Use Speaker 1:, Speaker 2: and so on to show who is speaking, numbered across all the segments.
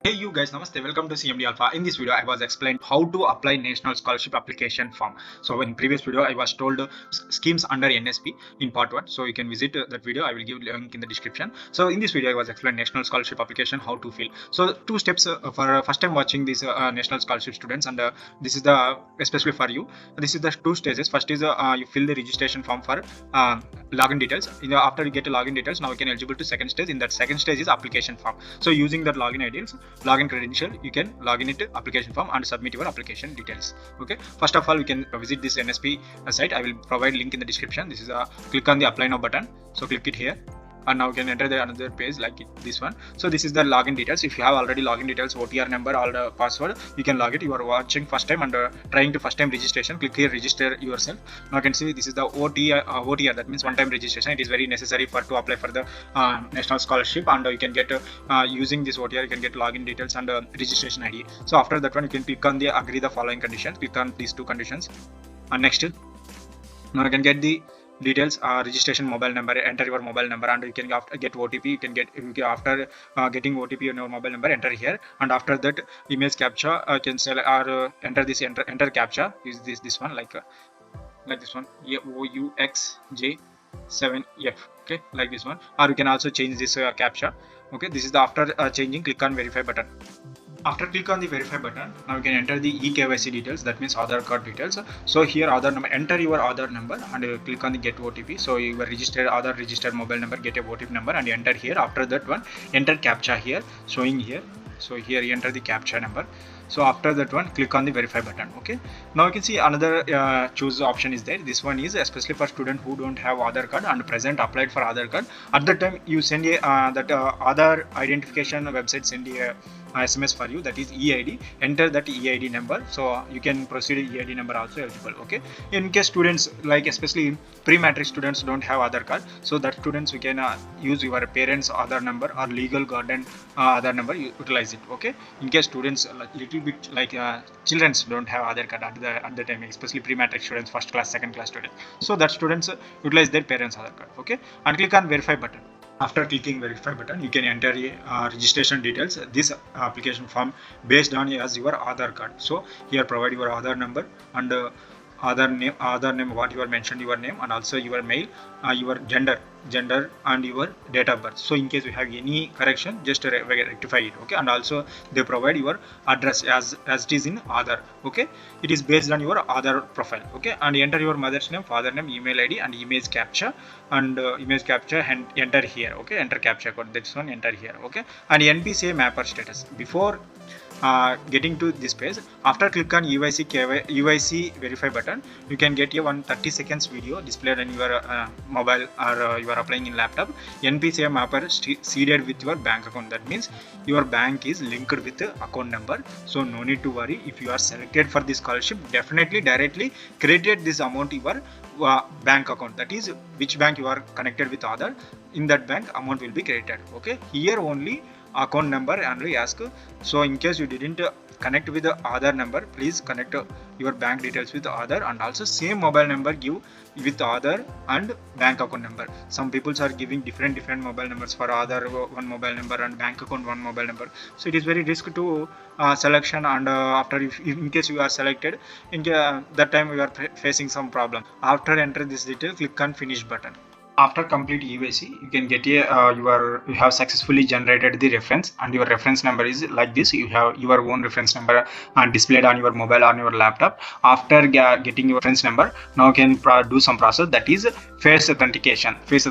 Speaker 1: Hey you guys, namaste, welcome to CMD Alpha. In this video, I was explained how to apply National Scholarship Application Form. So in previous video, I was told schemes under NSP in part 1. So you can visit that video. I will give link in the description. So in this video, I was explained National Scholarship Application, how to fill. So two steps for first time watching these National Scholarship students, and this is the especially for you. This is the two stages. First is you fill the registration form for login details. After you get the login details, now you can eligible to second stage. In that second stage is application form. So using that login IDs, login credential, you can log in into application form and submit your application details. Okay, first of all, we can visit this NSP site. I will provide link in the description. This is a click on the apply now button. So click it here, and now you can enter the another page like this one. So this is the login details. If you have already login details, OTR number or the password, you can log it. You are watching first time and trying to first time registration, click here register yourself. Now you can see this is the OTR, that means one time registration. It is very necessary for to apply for the national scholarship, and you can get using this OTR, you can get login details and registration ID. So after that one, you can click on the agree the following conditions. Click on these two conditions, and next now you can get the details, registration mobile number, enter your mobile number, and you can get OTP. You can get after getting OTP on your mobile number, enter here, and after that image captcha can sell or enter this enter captcha is this one like this one, OUXJ7F. okay, like this one, or you can also change this captcha. Okay, this is the after changing, click on verify button. After click on the verify button, now you can enter the eKYC details, that means Aadhaar card details. So here Aadhaar number, enter your Aadhaar number and click on the get OTP. So you were registered Aadhaar registered mobile number, get a OTP number and enter here. After that one, enter captcha here, showing here. So here you enter the captcha number. So after that one, click on the verify button. Okay, now you can see another choose option is there. This one is especially for student who don't have Aadhaar card and present applied for Aadhaar card. At that time you send a Aadhaar identification website send a SMS for you, that is EID. Enter that EID number, so you can proceed EID number also eligible. Okay, in case students like especially pre-matric students don't have Aadhaar card, so that students we can use your parents Aadhaar number or legal guardian Aadhaar number, utilize it. Okay, in case students little bit like children don't have Aadhaar card at the time, especially pre-matric students, first class second class students, so that students utilize their parents Aadhaar card. Okay, and click on verify button. After clicking verify button, you can enter registration details. This application form based on as your Aadhaar card. So here provide your Aadhaar number and Aadhaar name what you are mentioned, your name, and also your mail, your gender and your date of birth. So in case you have any correction, just rectify it. Okay, and also they provide your address as it is in Aadhaar. Okay, it is based on your Aadhaar profile. Okay, and enter your mother's name, father name, email ID and image captcha, and image captcha and enter here. Okay, enter captcha code, this one enter here. Okay, and NPCA mapper status. Before getting to this page, after click on UIC verify button, you can get a 130 seconds video displayed on your mobile, or you are applying in laptop. NPCA mapper seeded with your bank account, that means your bank is linked with the account number. So no need to worry. If you are selected for this scholarship, definitely directly credited this amount your bank account, that is which bank you are connected with Aadhaar, in that bank amount will be credited. Okay, here only account number only ask. So in case you didn't connect with the Aadhaar number, please connect your bank details with Aadhaar, and also same mobile number give with Aadhaar and bank account number. Some people are giving different mobile numbers for Aadhaar one mobile number and bank account one mobile number. So it is very risk to selection, and after if in case you are selected, in that time you are facing some problem. After enter this detail, click on finish button. After complete UAC, you can get a you have successfully generated the reference, and your reference number is like this. You have your own reference number displayed on your mobile on your laptop. After getting your reference number, now you can do some process, that is face authentication. This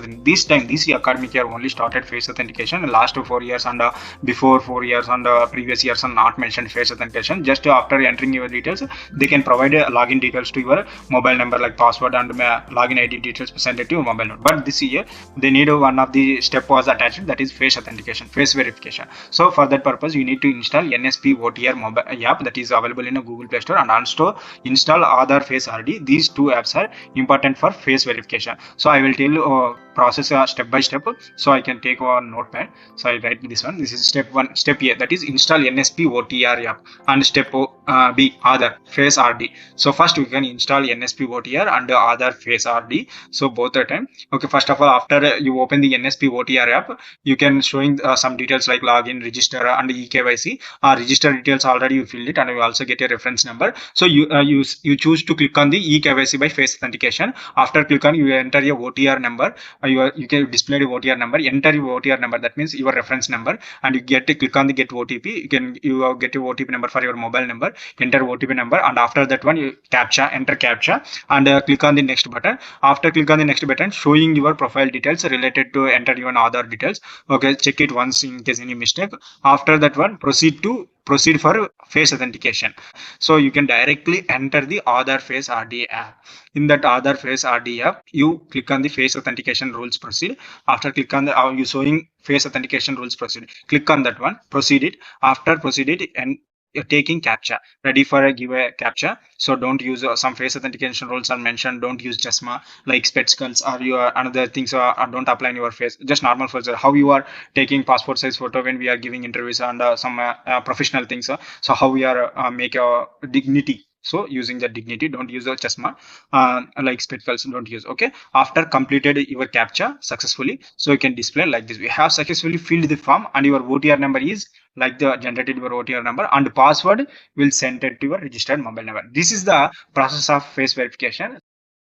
Speaker 1: academic year only started face authentication. Last 4 years and before 4 years and previous years are not mentioned face authentication. Just after entering your details, they can provide login details to your mobile number like password and login ID details presented to your mobile number. But this year they need one of the step was attached, that is face authentication, face verification. So for that purpose, you need to install NSP OTR mobile app, that is available in a Google Play Store, and also install Aadhaar Face RD. These two apps are important for face verification. So I will tell you process step by step. So I can take one notepad. So I write this one. This is step 1. Step A, that is install NSP OTR app, and step B Aadhaar Face RD. So first we can install NSP OTR and Aadhaar Face RD. So both the time. Okay, first of all, after you open the NSP OTR app, you can showing some details like login, register, and eKYC. Register details already you filled it, and you also get a reference number. So you choose to click on the eKYC by face authentication. After click on, you enter your OTR number. You can display the OTR number. Enter your OTR number. That means your reference number, and you get to click on the get OTP. You get your OTP number for your mobile number. Enter OTP number, and after that one, you captcha, enter captcha, and click on the next button. After click on the next button, showing your profile details related to enter your Aadhaar details. Okay, check it once in case any mistake. After that one, proceed for face authentication. So you can directly enter the Aadhaar Face RD app. In that Aadhaar Face RD app, you click on the face authentication rules proceed. After click on the you showing face authentication rules proceed. Click on that one, proceed it. After proceed it, and you're taking captcha, ready for a give a captcha. So don't use some face authentication rules are mentioned. Don't use chasma like spectacles or your another things, or don't apply in your face. Just normal for how you are taking passport size photo when we are giving interviews and some professional things. So how we are make a dignity. So using the dignity, don't use the chasma like spectacles, don't use. Okay, after completed your captcha successfully, so you can display like this. We have successfully filled the form, and your OTR number is like the generated your OTR number, and password will send it to your registered mobile number. This is the process of face verification.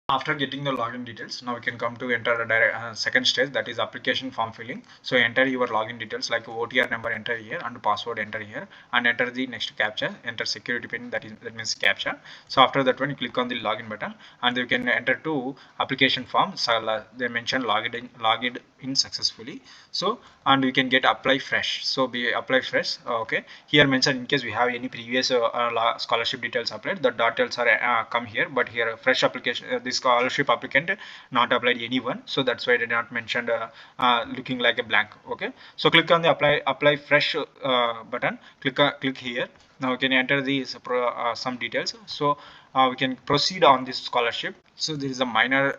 Speaker 1: After getting the login details, now we can come to enter the second stage, that is application form filling. So enter your login details like OTR number, enter here, and password enter here, and enter the next captcha, enter security pin, that means captcha. So after that one, you click on the login button, and you can enter to application form. So they mention logged in successfully. So and you can get apply fresh. So be apply fresh. Okay, here mentioned in case we have any previous scholarship details applied, the details are come here, but here fresh application, this scholarship applicant not applied anyone, so that's why I did not mention looking like a blank. Okay, so click on the apply fresh button, click here. Now we can enter these some details. So we can proceed on this scholarship. So there is a minor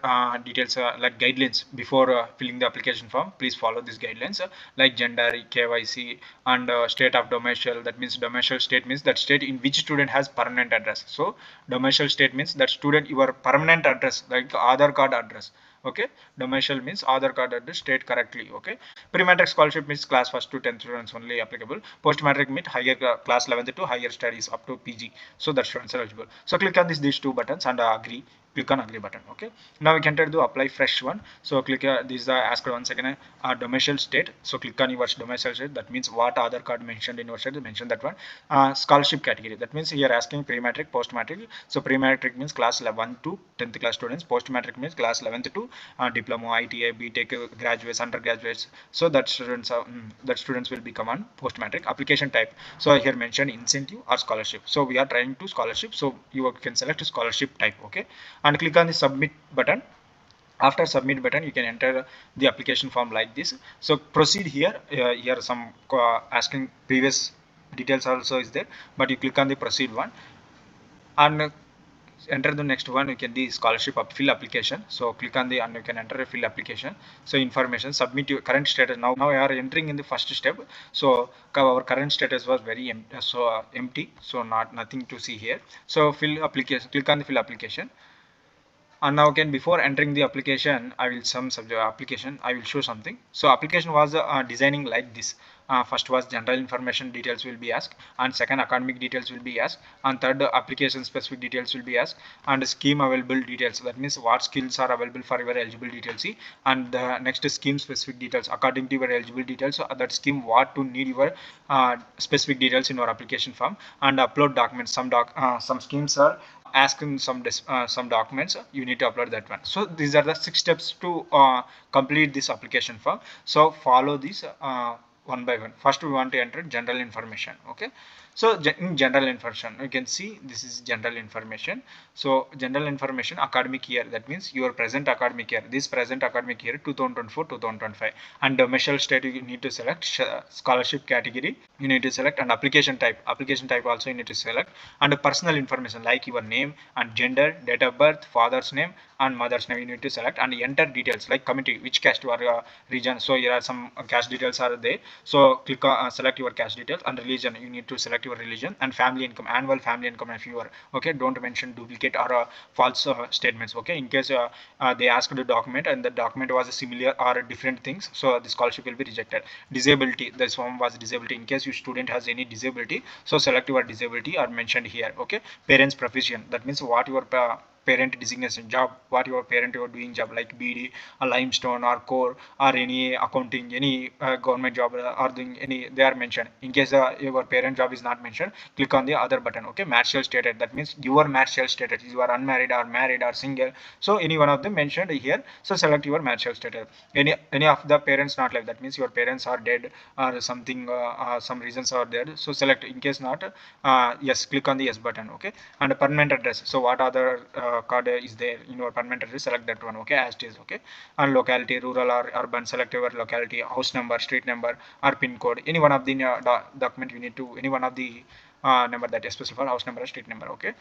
Speaker 1: details like guidelines before filling the application form. Please follow these guidelines like gender, KYC, and state of domicile. That means domicile state means that state in which student has permanent address. So domicile state means that student your permanent address, like Aadhaar card address. Okay, domicile means Aadhaar card address state correctly. Okay, pre-matric scholarship means class 1st to 10th students only applicable. Post-matric means higher class 11th to higher studies up to PG. So that students are eligible. So click on these two buttons and agree. Click on agree button. Okay, now we can enter to apply fresh one. So click this is asked once again domicile state. So click on your domicile state. That means what Aadhaar card mentioned in your state, mention that one. Scholarship category, that means here asking pre-matric, post-matric. So pre-matric means class 11 to 10th class students. Post-matric means class 11th to diploma, ITI, BTech, graduates, undergraduates. So that students will become on post-matric. Application type, so here mentioned incentive or scholarship. So we are trying to scholarship, so you can select scholarship type. Okay, and click on the submit button. After submit button, you can enter the application form like this. So proceed here. Here some asking previous details also is there, but you click on the proceed one, and enter the next one. You can the scholarship fill application. So click on the, and you can enter a fill application. So information, submit your current status. Now we are entering in the first step. So our current status was very empty, so nothing to see here. So fill application, click on the fill application. And now again, before entering the application, I will some subject application, I will show something. So application was designing like this. First was general information details will be asked, and second academic details will be asked, and third application specific details will be asked, and scheme available details, that means what skills are available for your eligible details. And the next scheme specific details according to your eligible details. So that scheme what to need your specific details in your application form. And upload documents, some schemes are asking some documents, you need to upload that one. So these are the 6 steps to complete this application form. So follow this one by one. First we want to enter general information. Okay, so in general information you can see this is general information. So general information academic year, that means your present academic year, this present academic year 2024-2025, and domicile state you need to select, scholarship category you need to select, and application type also you need to select, and personal information like your name and gender, date of birth, father's name, and mother's name you need to select, and enter details like community, which caste or region. So here are some caste details are there. So click on select your caste details, and religion you need to select your religion, and family income, annual family income if you are okay. Don't mention duplicate or false statements, okay. In case they asked the document and the document was similar or different things, so the scholarship will be rejected. Disability, this form was disability. In case your student has any disability, so select your disability are mentioned here, okay. Parents profession, that means what your parent designation job, what your parent are doing job, like BD, a limestone or core or any accounting, any government job or doing any, they are mentioned. In case your parent job is not mentioned, click on the other button, okay. Marital status, that means your marital status, you are unmarried or married or single, so any one of them mentioned here, so select your marital status. Any of the parents not live, that means your parents are dead or something, some reasons are there, so select. In case not, yes, click on the yes button, okay. And permanent address, so what other card is there in your permanent address, select that one, okay, as it is, okay. And locality, rural or urban, select your locality, house number, street number or pin code, any one of the document you need to, any one of the number that is specified, house number or street number, okay.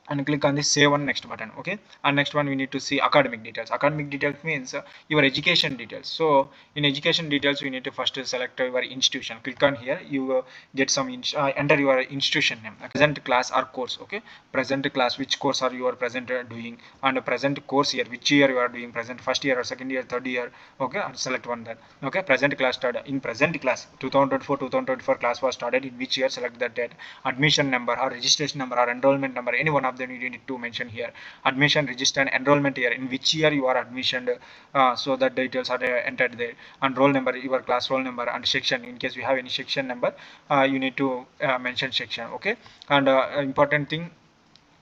Speaker 1: And click on the save on next button, okay. And next one we need to see academic details. Academic details means your education details. So in education details we need to first select your institution. Click on here, you get some enter your institution name, present class or course, okay. Present class, which course are you are present doing, and present course year, which year you are doing present, first year or second year, third year, okay. And select one that, okay. Present class started in present class 2024 2024 class was started in which year, select that date. Admission number or registration number or enrollment number, any one of them you need to mention here. Admission, register, and enrollment year, in which year you are admissioned, so that details are entered there. And roll number, your class roll number, and section, in case you have any section number, you need to mention section, okay. And important thing,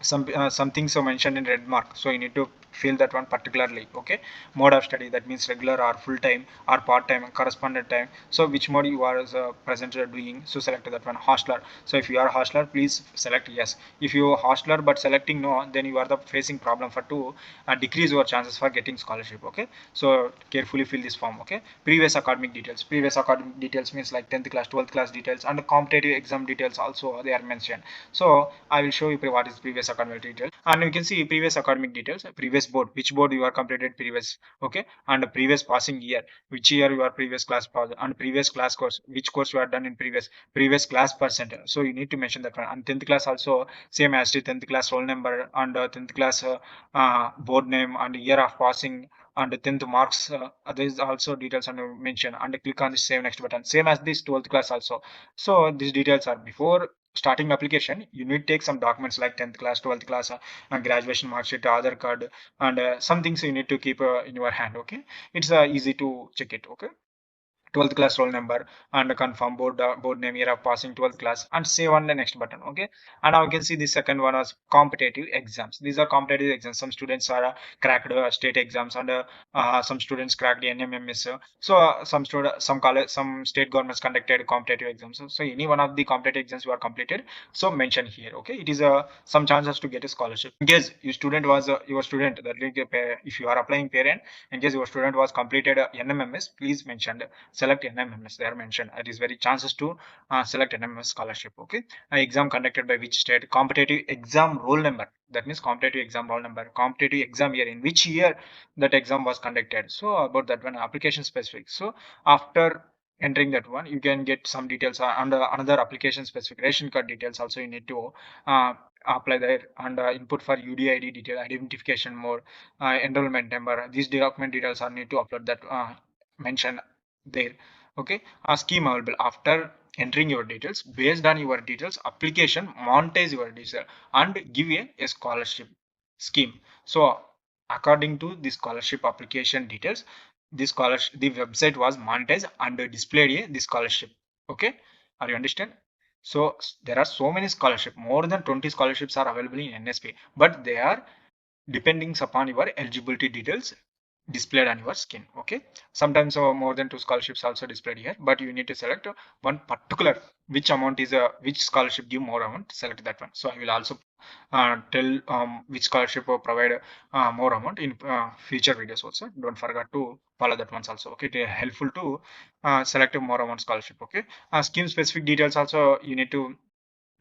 Speaker 1: some things are mentioned in red mark, so you need to fill that one particularly, okay. Mode of study, that means regular or full time or part time, correspondent time, so which mode you are present doing, so select that one. Hostler, so if you are hostler, please select yes. If you are hostler but selecting no, then you are the facing problem for to decrease your chances for getting scholarship, okay. So carefully fill this form, okay. Previous academic details, previous academic details means like 10th class, 12th class details, and competitive exam details also they are mentioned. So I will show you what is previous academic details, and you can see previous academic details, previous board, which board you are completed previous, okay. And the previous passing year, which year you are previous class pass, and previous class course, which course you are done in previous class percent, so you need to mention that one. And 10th class also same as the 10th class roll number, and 10th class board name and year of passing, and 10th marks, there is also details and mention, and click on the save next button, same as this 12th class also. So these details are before starting application, you need to take some documents like 10th class, 12th class, graduation mark sheet, Aadhaar card, and some things you need to keep in your hand, okay. It's easy to check it, okay. 12th class roll number, and confirm board name, year of passing 12th class, and save on the next button, okay. And now you can see the second one was competitive exams. These are competitive exams. Some students are cracked state exams, and some students cracked the NMMS. So some student, some college, some state governments conducted competitive exams. So any one of the competitive exams you are completed, so mention here, okay. It is some chances to get a scholarship. In case your student was your student, that like, if you are applying parent, in case your student was completed NMMS, please mention, select NMMS, they are mentioned. It is very chances to select NMMS scholarship, okay. Exam conducted by which state, competitive exam roll number, that means competitive exam roll number, competitive exam year, in which year that exam was conducted, so about that one, application specific. So after entering that one, you can get some details under another application specific, ration card details also you need to uh, apply there, and input for UDID detail, identification mode, enrollment number, these document details are need to upload that, mention there, okay. A scheme available, after entering your details, based on your details, application monetize your details and give a scholarship scheme. So according to the scholarship application details, the scholarship, the website was monetized and displayed the scholarship, okay. Are you understand? So there are so many scholarship, more than 20 scholarships are available in NSP, but they are depending upon your eligibility details displayed on your skin, okay. Sometimes more than two scholarships also displayed here, but you need to select one particular, which amount is which scholarship give more amount, select that one. So I will also tell which scholarship will provide more amount in future videos also. Don't forget to follow that ones also, okay. It is helpful to select a more amount scholarship, okay. Scheme specific details also you need to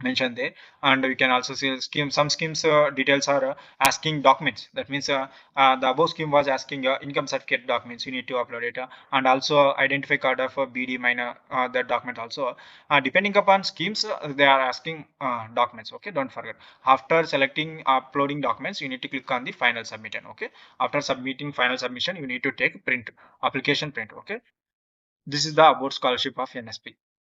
Speaker 1: mentioned there. And we can also see some schemes details are asking documents. That means the above scheme was asking income certificate documents, you need to upload it, and also identify card of BD minor, that document also. Depending upon schemes, they are asking documents. Okay, don't forget, after selecting uploading documents, you need to click on the final submission. Okay, after submitting final submission, you need to take print, application print. Okay, this is the about scholarship of NSP.